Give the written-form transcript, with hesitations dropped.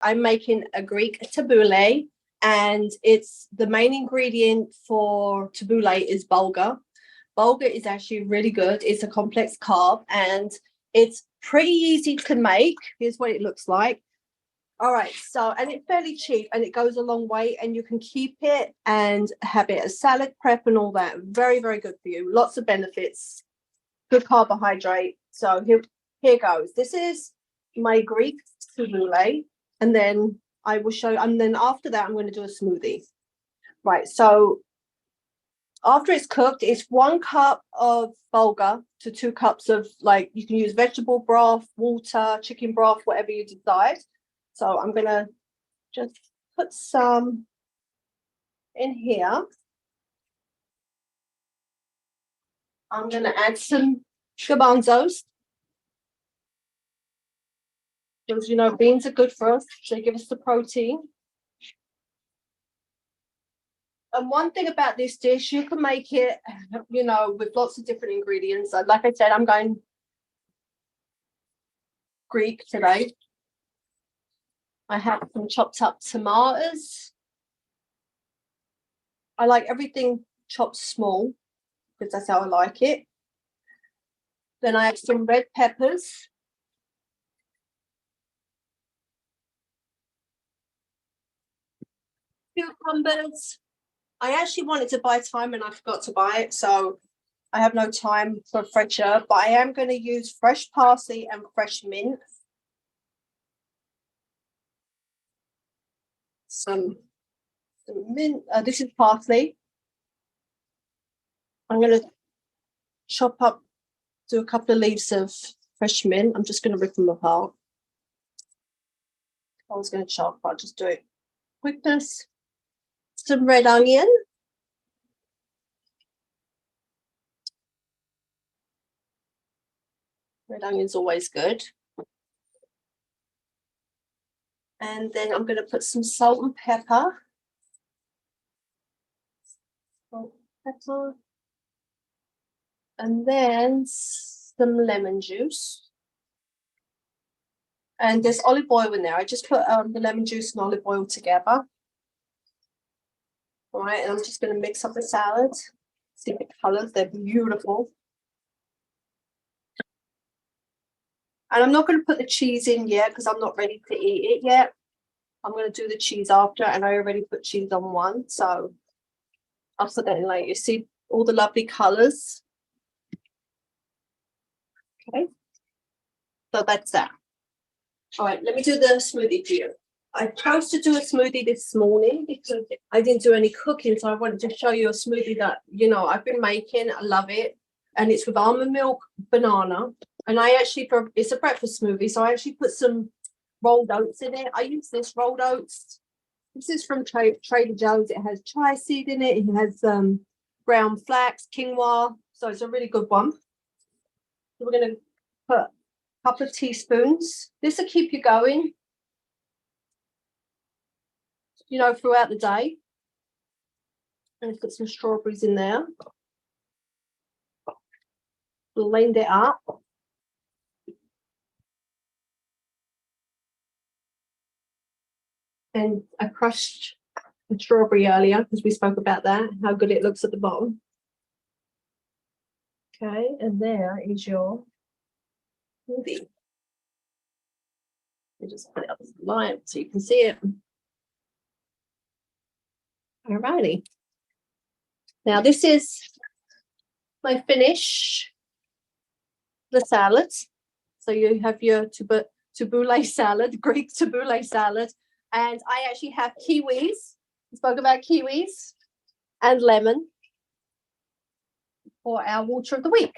I'm making a Greek tabbouleh, and it's the main ingredient for tabbouleh is bulgur. Bulgur is actually really good. It's a complex carb, and it's pretty easy to make. Here's what it looks like. All right, so, and it's fairly cheap, and it goes a long way, and you can keep it and have it as salad prep and all that. Very, very good for you. Lots of benefits. Good carbohydrate. So here goes. This is my Greek tabbouleh, and then I will show you, and then after that I'm going to do a smoothie. Right, so after it's cooked, it's 1 cup of bulgur to 2 cups of, like, you can use vegetable broth, water, chicken broth, whatever you decide. So I'm going to just put some in here. I'm going to add some garbanzos, because, you know, beans are good for us. They give us the protein. And one thing about this dish, you can make it, you know, with lots of different ingredients. Like I said, I'm going Greek today. I have some chopped up tomatoes. I like everything chopped small, because that's how I like it. Then I have some red peppers. Cucumbers. I actually wanted to buy thyme and I forgot to buy it, so I have no time for fresh herb, but I am going to use fresh parsley and fresh mint. Some mint. This is parsley. I'm going to chop up, do a couple of leaves of fresh mint. I'm just going to rip them apart. I was going to chop, I'll just do it quickness. Some red onion. Red onion's always good. And then I'm going to put some salt and pepper. Salt, pepper. And then some lemon juice. And there's olive oil in there. I just put the lemon juice and olive oil together. All right, and I'm just going to mix up the salad. See the colors, they're beautiful. And I'm not going to put the cheese in yet because I'm not ready to eat it yet. I'm going to do the cheese after, and I already put cheese on one, so I'll put that in later. You see all the lovely colors. Okay, so that's that. All right, let me do the smoothie for you. I chose to do a smoothie this morning because I didn't do any cooking, so I wanted to show you a smoothie that, you know, I've been making. I love it, and it's with almond milk, banana, and I actually, it's a breakfast smoothie, so I actually put some rolled oats in it. I use this rolled oats. This is from Trader Joe's. It has chia seed in it. It has brown flax, quinoa, so it's a really good one. So we're going to put a couple of teaspoons. This will keep you going, you know, throughout the day. And put some strawberries in there. Blend it up. And I crushed the strawberry earlier because we spoke about that, how good it looks at the bottom. Okay, and there is your smoothie. You just put it up to the light so you can see it. Alrighty. Now this is my finish, the salad. So you have your tabbouleh salad, Greek tabbouleh salad, and I actually have kiwis. We spoke about kiwis and lemon for our water of the week.